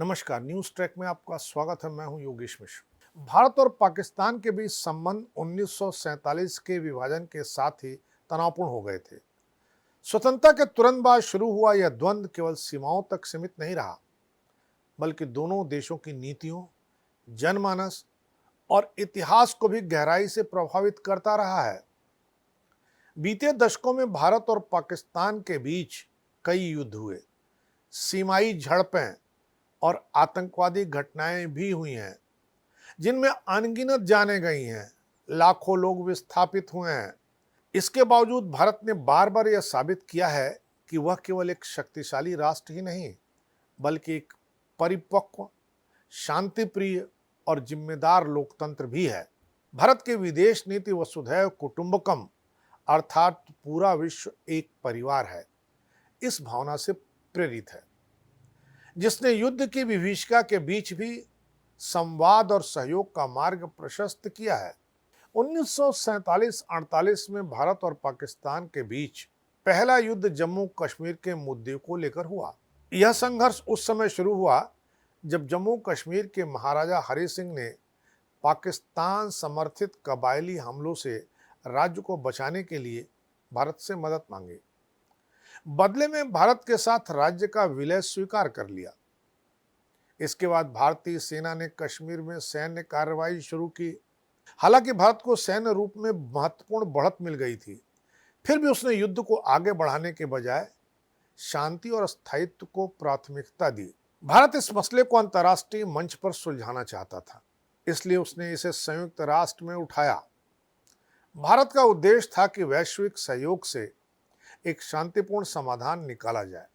नमस्कार, news track में आपका स्वागत है। मैं हूं योगेश मिश्र। भारत और पाकिस्तान के बीच संबंध 1947 के विभाजन के साथ ही तनावपूर्ण हो गए थे। स्वतंत्रता के तुरंत बाद शुरू हुआ यह द्वंद्व केवल सीमाओं तक सीमित नहीं रहा, बल्कि दोनों देशों की नीतियों, जनमानस और इतिहास को भी गहराई से प्रभावित करता रहा है। बीते दशकों में भारत और पाकिस्तान के बीच कई युद्ध हुए, सीमाई झड़पें और आतंकवादी घटनाएं भी हुई हैं, जिनमें अनगिनत जानें गई हैं, लाखों लोग विस्थापित हुए हैं। इसके बावजूद भारत ने बार बार यह साबित किया है कि वह केवल एक शक्तिशाली राष्ट्र ही नहीं, बल्कि एक परिपक्व, शांतिप्रिय और जिम्मेदार लोकतंत्र भी है। भारत की विदेश नीति वसुधैव कुटुंबकम अर्थात पूरा विश्व एक परिवार है, इस भावना से प्रेरित है, जिसने युद्ध की विभीषिका के बीच भी संवाद और सहयोग का मार्ग प्रशस्त किया है। 1947-48 में भारत और पाकिस्तान के बीच पहला युद्ध जम्मू कश्मीर के मुद्दे को लेकर हुआ। यह संघर्ष उस समय शुरू हुआ जब जम्मू कश्मीर के महाराजा हरि सिंह ने पाकिस्तान समर्थित कबायली हमलों से राज्य को बचाने के लिए भारत से मदद मांगी। बदले में भारत के साथ राज्य का विलय स्वीकार कर लिया। इसके बाद भारतीय सेना ने कश्मीर में सैन्य कार्रवाई शुरू की। हालांकि भारत को सैन्य रूप में महत्वपूर्ण बढ़त मिल गई थी, फिर भी उसने युद्ध को आगे बढ़ाने के बजाय शांति और स्थायित्व को प्राथमिकता दी। भारत इस मसले को अंतर्राष्ट्रीय मंच पर सुलझाना चाहता था, इसलिए उसने इसे संयुक्त राष्ट्र में उठाया। भारत का उद्देश्य था कि वैश्विक सहयोग से एक शांतिपूर्ण समाधान निकाला जाए।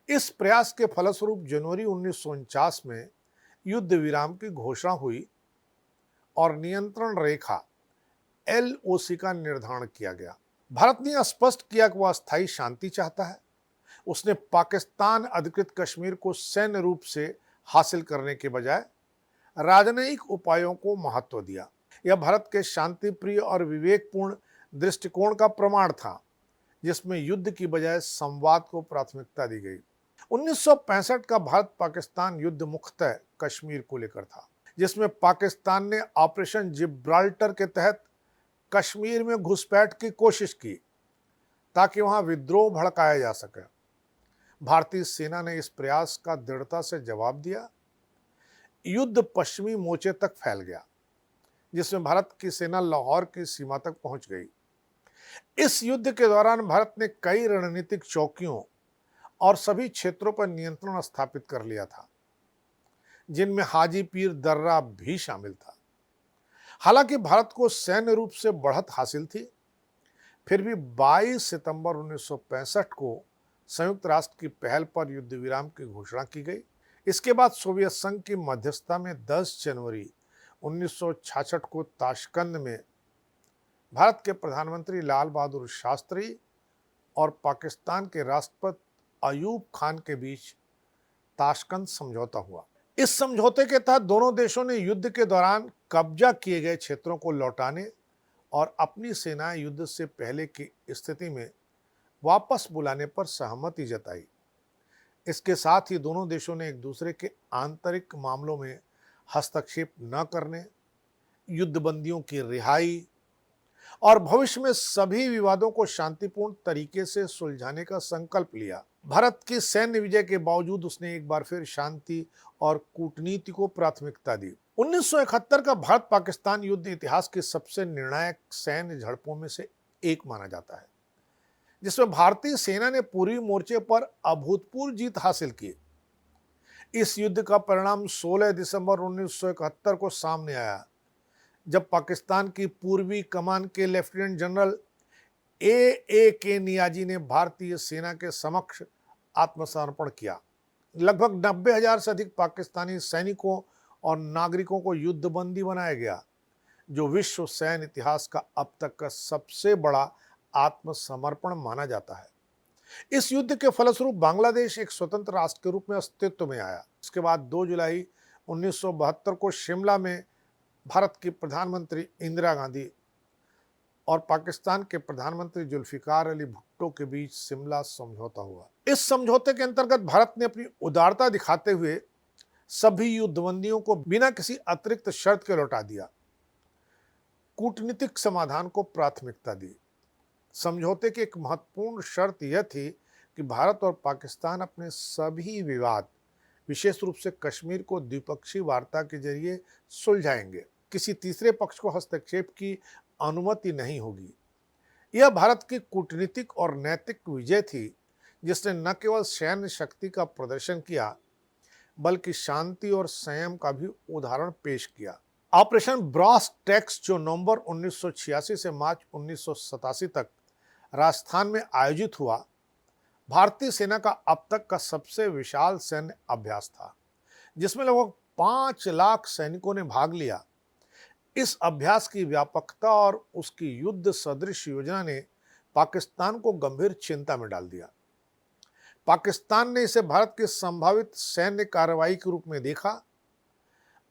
इस प्रयास के फलस्वरूप जनवरी 1949 में युद्ध विराम की घोषणा हुई और नियंत्रण रेखा LOC का निर्धारण किया गया। भारत ने स्पष्ट किया कि वह अस्थायी शांति चाहता है। उसने पाकिस्तान अधिकृत कश्मीर को सैन्य रूप से हासिल करने के बजाय राजनयिक उपायों को महत्व दिया। यह भारत के शांतिप्रिय और विवेकपूर्ण दृष्टिकोण का प्रमाण था, जिसमें युद्ध की बजाय संवाद को प्राथमिकता दी गई। 1965 का भारत पाकिस्तान युद्ध मुख्यतः कश्मीर को लेकर था, जिसमें पाकिस्तान ने ऑपरेशन जिब्राल्टर के तहत कश्मीर में घुसपैठ की कोशिश की ताकि वहां विद्रोह भड़काया जा सके। भारतीय सेना ने इस प्रयास का दृढ़ता से जवाब दिया। युद्ध पश्चिमी मोर्चे तक फैल गया, जिसमें भारत की सेना लाहौर की सीमा तक पहुंच गई। इस युद्ध के दौरान भारत ने कई रणनीतिक चौकियों और सभी क्षेत्रों पर नियंत्रण स्थापित कर लिया था, जिनमें हाजी पीर दर्रा भी शामिल था। हालांकि भारत को सैन्य रूप से बढ़त हासिल थी, फिर भी 22 सितंबर 1965 को संयुक्त राष्ट्र की पहल पर युद्ध विराम की घोषणा की गई। इसके बाद सोवियत संघ की मध्यस्थता में 10 जनवरी 1966 को ताशकंद में भारत के प्रधानमंत्री लाल बहादुर शास्त्री और पाकिस्तान के राष्ट्रपति अयूब खान के बीच ताशकंद समझौता हुआ। इस समझौते के तहत दोनों देशों ने युद्ध के दौरान कब्जा किए गए क्षेत्रों को लौटाने और अपनी सेनाएं युद्ध से पहले की स्थिति में वापस बुलाने पर सहमति जताई। इसके साथ ही दोनों देशों ने एक दूसरे के आंतरिक मामलों में हस्तक्षेप न करने, युद्धबंदियों की रिहाई और भविष्य में सभी विवादों को शांतिपूर्ण तरीके से सुलझाने का संकल्प लिया। भारत की सैन्य विजय के बावजूद उसने एक बार फिर शांति और कूटनीति को प्राथमिकता दी। 1971 का भारत पाकिस्तान युद्ध इतिहास की सबसे निर्णायक सैन्य झड़पों में से एक माना जाता है, जिसमें भारतीय सेना ने पूर्वी मोर्चे पर अभूतपूर्व जीत हासिल की। इस युद्ध का परिणाम 16 दिसंबर 1971 को सामने आया, जब पाकिस्तान की पूर्वी कमान के लेफ्टिनेंट जनरल A.A.K. नियाजी ने भारतीय सेना के समक्ष आत्मसमर्पण किया। लगभग 90,000 से अधिक पाकिस्तानी सैनिकों और नागरिकों को युद्धबंदी बनाया गया, जो विश्व सैन्य इतिहास का अब तक का सबसे बड़ा आत्मसमर्पण माना जाता है। इस युद्ध के फलस्वरूप बांग्लादेश एक स्वतंत्र राष्ट्र के रूप में अस्तित्व में आया। इसके बाद 2 जुलाई 1972 को शिमला में भारत की प्रधानमंत्री इंदिरा गांधी और पाकिस्तान के प्रधानमंत्री जुल्फिकार अली भुट्टो के बीच शिमला समझौता हुआ। इस समझौते के अंतर्गत भारत ने अपनी उदारता दिखाते हुए सभी युद्धबंदियों को बिना किसी अतिरिक्त शर्त के लौटा दिया, कूटनीतिक समाधान को प्राथमिकता दी। समझौते की एक महत्वपूर्ण शर्त यह थी कि भारत और पाकिस्तान अपने सभी विवाद, विशेष रूप से कश्मीर को द्विपक्षीय वार्ता के जरिए सुलझाएंगे। किसी तीसरे पक्ष को हस्तक्षेप की अनुमति नहीं होगी। यह भारत की कूटनीतिक और नैतिक विजय थी, जिसने न केवल सैन्य शक्ति का प्रदर्शन किया बल्कि शांति और संयम का भी उदाहरण पेश किया। ऑपरेशन ब्रॉस टैक्स, जो नवंबर 1986 से मार्च 1987 तक राजस्थान में आयोजित हुआ, भारतीय सेना का अब तक का सबसे विशाल सैन्य अभ्यास था, जिसमें लगभग 5 लाख सैनिकों ने भाग लिया। इस अभ्यास की व्यापकता और उसकी युद्ध सदृश योजना ने पाकिस्तान को गंभीर चिंता में डाल दिया। पाकिस्तान ने इसे भारत की संभावित सैन्य कार्रवाई के रूप में देखा।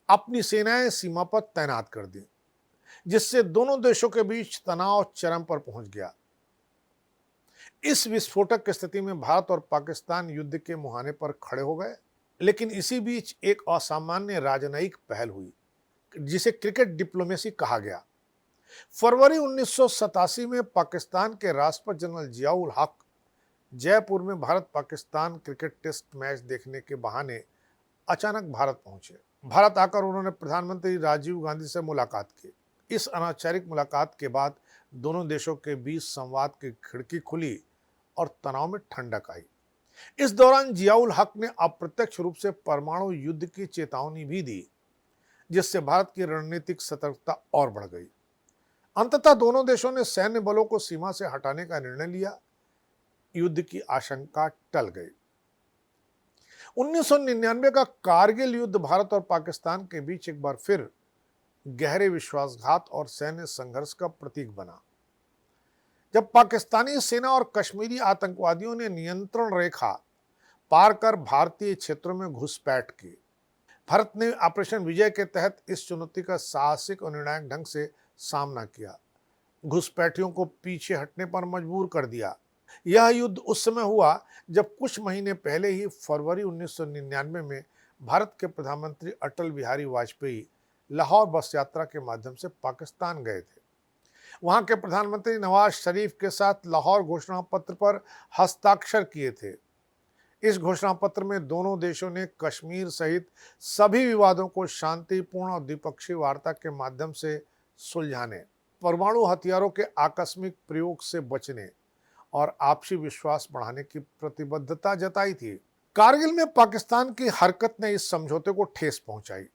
अपनी सेनाएं सीमा पर तैनात कर दी, जिससे दोनों देशों के बीच तनाव चरम पर पहुंच गया। इस विस्फोटक स्थिति में भारत और पाकिस्तान युद्ध के मुहाने पर खड़े हो गए। लेकिन इसी बीच एक असामान्य राजनयिक पहल हुई, जिसे क्रिकेट डिप्लोमेसी कहा गया। फरवरी 1987 में पाकिस्तान के राष्ट्रपति जनरल जियाउल हक जयपुर में Bharat Pakistan cricket test match देखने के बहाने अचानक भारत पहुंचे। भारत आकर उन्होंने प्रधानमंत्री राजीव गांधी से मुलाकात की। इस अनौपचारिक मुलाकात के बाद दोनों देशों के बीच संवाद की खिड़की खुली और तनाव में ठंडक आई। इस दौरान जियाउल हक ने अप्रत्यक्ष रूप से परमाणु युद्ध की चेतावनी भी दी, जिससे भारत की रणनीतिक सतर्कता और बढ़ गई। अंततः दोनों देशों ने सैन्य बलों को सीमा से हटाने का निर्णय लिया। युद्ध की आशंका टल गई। 1999 का कारगिल युद्ध भारत और पाकिस्तान के बीच एक बार फिर गहरे विश्वासघात और सैन्य संघर्ष का प्रतीक बना। जब पाकिस्तानी सेना और कश्मीरी आतंकवादियों ने नियंत्रण रेखा पार कर भारतीय क्षेत्रों में घुसपैठ की, भारत ने ऑपरेशन विजय के तहत इस चुनौती का साहसिक और निर्णायक ढंग से सामना किया, घुसपैठियों को पीछे हटने पर मजबूर कर दिया। यह युद्ध उस समय हुआ जब कुछ महीने पहले ही फरवरी 1999 में भारत के प्रधानमंत्री अटल बिहारी वाजपेयी लाहौर बस यात्रा के माध्यम से पाकिस्तान गए थे। वहां के प्रधानमंत्री नवाज शरीफ के साथ लाहौर घोषणा पत्र पर हस्ताक्षर किए थे। इस घोषणा पत्र में दोनों देशों ने कश्मीर सहित सभी विवादों को शांतिपूर्ण और द्विपक्षीय वार्ता के माध्यम से सुलझाने, परमाणु हथियारों के आकस्मिक प्रयोग से बचने और आपसी विश्वास बढ़ाने की प्रतिबद्धता जताई थी। कारगिल में पाकिस्तान की हरकत ने इस समझौते को ठेस पहुंचाई,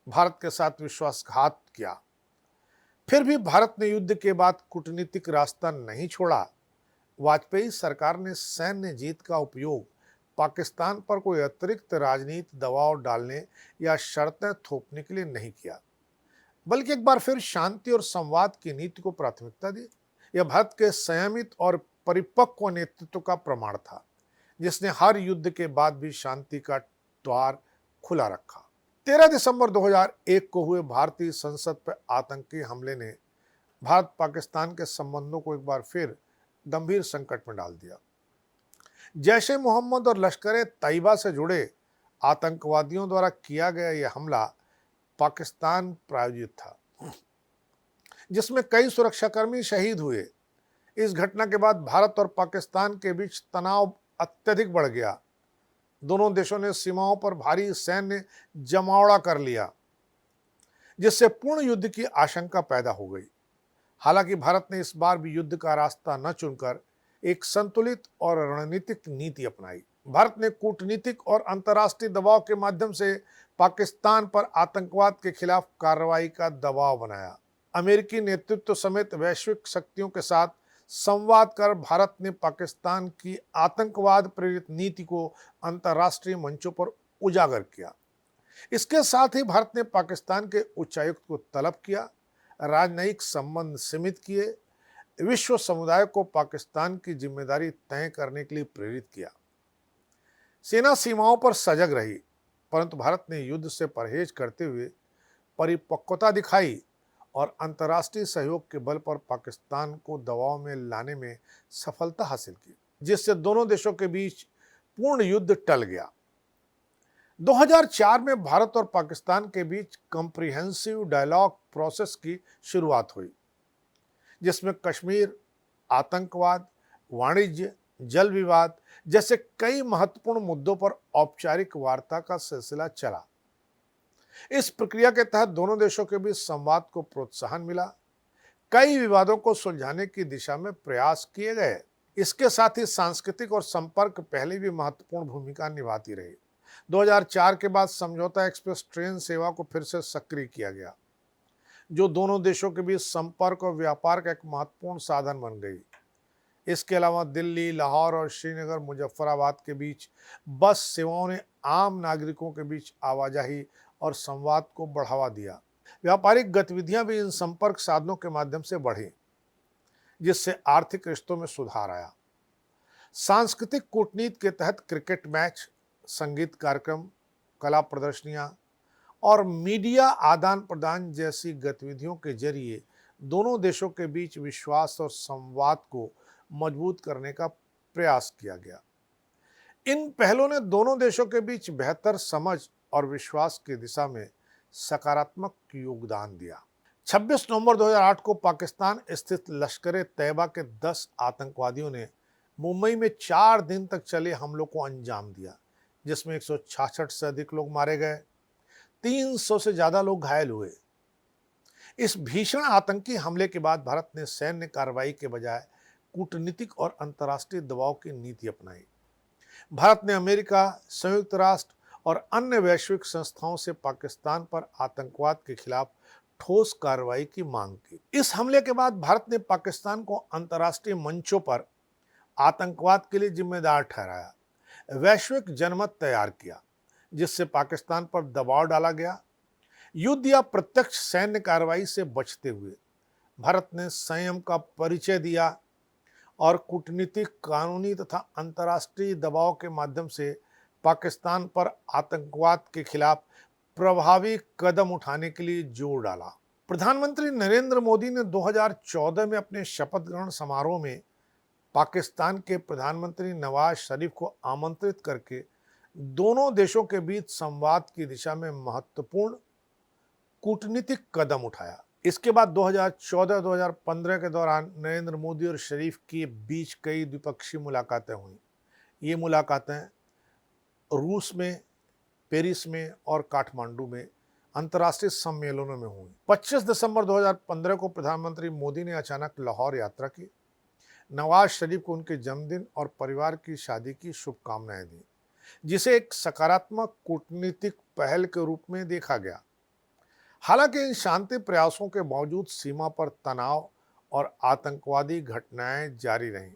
भारत के साथ विश्वासघात किया। फिर भी भारत ने युद्ध के बाद कूटनीतिक रास्ता नहीं छोड़ा। वाजपेयी सरकार ने सैन्य जीत का उपयोग पाकिस्तान पर कोई अतिरिक्त राजनीतिक दबाव डालने या शर्तें थोपने के लिए नहीं किया, बल्कि एक बार फिर शांति और संवाद की नीति को प्राथमिकता दी। यह भारत के संयमित और परिपक्व नेतृत्व का प्रमाण था, जिसने हर युद्ध के बाद भी शांति का द्वार खुला रखा। 13 दिसंबर 2001 को हुए भारतीय संसद पर आतंकी हमले ने भारत पाकिस्तान के संबंधों को एक बार फिर गंभीर संकट में डाल दिया। जैश ए मोहम्मद और लश्कर तैयबा से जुड़े आतंकवादियों द्वारा किया गया यह हमला पाकिस्तान प्रायोजित था, जिसमें कई सुरक्षाकर्मी शहीद हुए। इस घटना के बाद भारत और पाकिस्तान के बीच तनाव अत्यधिक बढ़ गया। दोनों देशों ने सीमाओं पर भारी सैन्य जमावड़ा कर लिया, जिससे पूर्ण युद्ध की आशंका पैदा हो गई। हालांकि भारत ने इस बार भी युद्ध का रास्ता न चुनकर एक संतुलित और रणनीतिक नीति अपनाई। भारत ने कूटनीतिक और अंतर्राष्ट्रीय दबाव के माध्यम से पाकिस्तान पर आतंकवाद के खिलाफ कार्रवाई का दबाव बनाया। अमेरिकी नेतृत्व समेत वैश्विक शक्तियों के साथ संवाद कर भारत ने पाकिस्तान की आतंकवाद प्रेरित नीति को अंतर्राष्ट्रीय मंचों पर उजागर किया। इसके साथ ही भारत ने पाकिस्तान के उच्चायुक्त को तलब किया, राजनयिक संबंध सीमित किए, विश्व समुदाय को पाकिस्तान की जिम्मेदारी तय करने के लिए प्रेरित किया। सेना सीमाओं पर सजग रही, परंतु भारत ने युद्ध से परहेज करते हुए परिपक्वता दिखाई और अंतर्राष्ट्रीय सहयोग के बल पर पाकिस्तान को दबाव में लाने में सफलता हासिल की, जिससे दोनों देशों के बीच पूर्ण युद्ध टल गया। 2004 में भारत और पाकिस्तान के बीच कॉम्प्रिहेंसिव डायलॉग प्रोसेस की शुरुआत हुई, जिसमें कश्मीर, आतंकवाद, वाणिज्य, जल विवाद जैसे कई महत्वपूर्ण मुद्दों पर औपचारिक वार्ता का सिलसिला चला। इस प्रक्रिया के तहत दोनों देशों के बीच संवाद को प्रोत्साहन मिला, कई विवादों को सुलझाने की दिशा में प्रयास किए गए। इसके साथ ही सांस्कृतिक और संपर्क पहले भी महत्वपूर्ण भूमिका निभाती रही। 2004 के बाद समझौता एक्सप्रेस ट्रेन सेवा को फिर से सक्रिय किया गया, जो दोनों देशों के बीच संपर्क और व्यापार का एक महत्वपूर्ण साधन बन गई। इसके अलावा दिल्ली, लाहौर और श्रीनगर, मुजफ्फराबाद के बीच बस सेवाओं ने आम नागरिकों के बीच आवाजाही और संवाद को बढ़ावा दिया। व्यापारिक गतिविधियां भी इन संपर्क साधनों के माध्यम से बढ़ी, जिससे आर्थिक रिश्तों में सुधार आया। सांस्कृतिक कूटनीति के तहत क्रिकेट मैच, संगीत कार्यक्रम, कला प्रदर्शनियां और मीडिया आदान प्रदान जैसी गतिविधियों के जरिए दोनों देशों के बीच विश्वास और संवाद को मजबूत करने का प्रयास किया गया। इन पहलों ने दोनों देशों के बीच बेहतर समझ और विश्वास की दिशा में सकारात्मक योगदान दिया। 26 नवंबर 2008 को पाकिस्तान स्थित लश्कर तैयबा के 10 आतंकवादियों ने मुंबई में 4 दिन तक चले हमलों को अंजाम दिया, जिसमें 166 से अधिक लोग मारे गए, 300 से ज्यादा लोग घायल हुए। इस भीषण आतंकी हमले के बाद भारत ने सैन्य कार्रवाई के बजाय कूटनीतिक और अंतर्राष्ट्रीय दबाव की नीति अपनाई। भारत ने अमेरिका, संयुक्त राष्ट्र और अन्य वैश्विक संस्थाओं से पाकिस्तान पर आतंकवाद के खिलाफ ठोस कार्रवाई की मांग की। इस हमले के बाद भारत ने पाकिस्तान को अंतर्राष्ट्रीय मंचों पर आतंकवाद के लिए जिम्मेदार ठहराया, वैश्विक जनमत तैयार किया, जिससे पाकिस्तान पर दबाव डाला गया। युद्ध या प्रत्यक्ष सैन्य कार्रवाई से बचते हुए भारत ने संयम का परिचय दिया और कूटनीतिक, कानूनी तथा अंतर्राष्ट्रीय दबाव के माध्यम से पाकिस्तान पर आतंकवाद के खिलाफ प्रभावी कदम उठाने के लिए जोर डाला। प्रधानमंत्री नरेंद्र मोदी ने 2014 में अपने शपथ ग्रहण समारोह में पाकिस्तान के प्रधानमंत्री नवाज शरीफ को आमंत्रित करके दोनों देशों के बीच संवाद की दिशा में महत्वपूर्ण कूटनीतिक कदम उठाया। इसके बाद 2014-2015 के दौरान नरेंद्र मोदी और शरीफ के बीच कई द्विपक्षीय मुलाकातें हुई। ये मुलाकातें रूस में, पेरिस में और काठमांडू में अंतर्राष्ट्रीय सम्मेलनों में हुई। 25 दिसंबर 2015 को प्रधानमंत्री मोदी ने अचानक लाहौर यात्रा की। नवाज शरीफ को उनके जन्मदिन और परिवार की शादी की शुभकामनाएं दी, जिसे एक सकारात्मक कूटनीतिक पहल के रूप में देखा गया। हालांकि इन शांति प्रयासों के बावजूद सीमा पर तनाव और आतंकवादी घटनाएं जारी रहीं,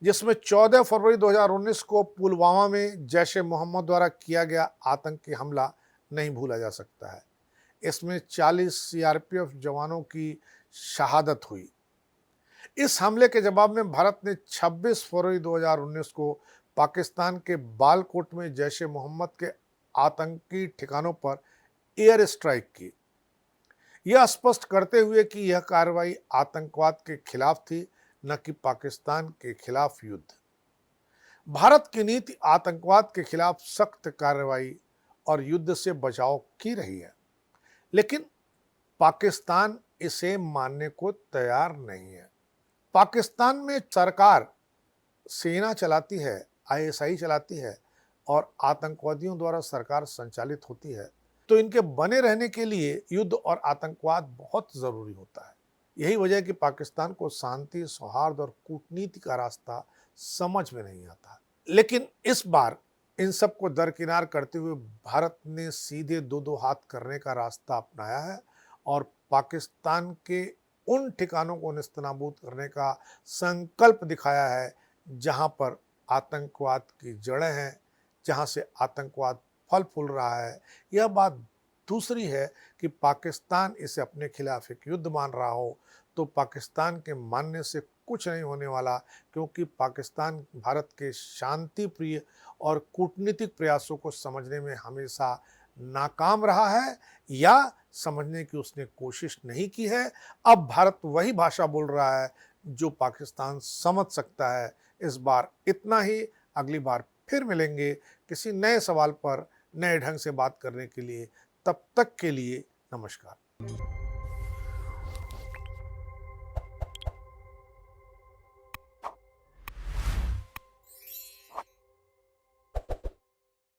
जिसमें 14 फरवरी 2019 को पुलवामा में जैश ए मोहम्मद द्वारा किया गया आतंकी हमला नहीं भूला जा सकता है। इसमें 40 सीआरपीएफ जवानों की शहादत हुई। इस हमले के जवाब में भारत ने 26 फरवरी 2019 को पाकिस्तान के बालाकोट में जैश ए मोहम्मद के आतंकी ठिकानों पर एयर स्ट्राइक की, यह स्पष्ट करते हुए कि यह कार्रवाई आतंकवाद के खिलाफ थी, न कि पाकिस्तान के खिलाफ युद्ध। भारत की नीति आतंकवाद के खिलाफ सख्त कार्रवाई और युद्ध से बचाव की रही है, लेकिन पाकिस्तान इसे मानने को तैयार नहीं है। पाकिस्तान में सरकार सेना चलाती है, आईएसआई चलाती है और आतंकवादियों द्वारा सरकार संचालित होती है, तो इनके बने रहने के लिए युद्ध और आतंकवाद बहुत जरूरी होता है। यही वजह है कि पाकिस्तान को शांति, सौहार्द और कूटनीति का रास्ता समझ में नहीं आता। लेकिन इस बार इन सबको दरकिनार करते हुए भारत ने सीधे दो दो हाथ करने का रास्ता अपनाया है और पाकिस्तान के उन ठिकानों को नेस्तनाबूद करने का संकल्प दिखाया है जहां पर आतंकवाद की जड़ें हैं, जहां से आतंकवाद फल फूल रहा है। यह बात दूसरी है कि पाकिस्तान इसे अपने खिलाफ एक युद्ध मान रहा हो तो पाकिस्तान के मानने से कुछ नहीं होने वाला, क्योंकि पाकिस्तान भारत के शांति प्रिय और कूटनीतिक प्रयासों को समझने में हमेशा नाकाम रहा है या समझने की उसने कोशिश नहीं की है। अब भारत वही भाषा बोल रहा है जो पाकिस्तान समझ सकता है। इस बार इतना ही। अगली बार फिर मिलेंगे किसी नए सवाल पर नए ढंग से बात करने के लिए। तब तक के लिए नमस्कार।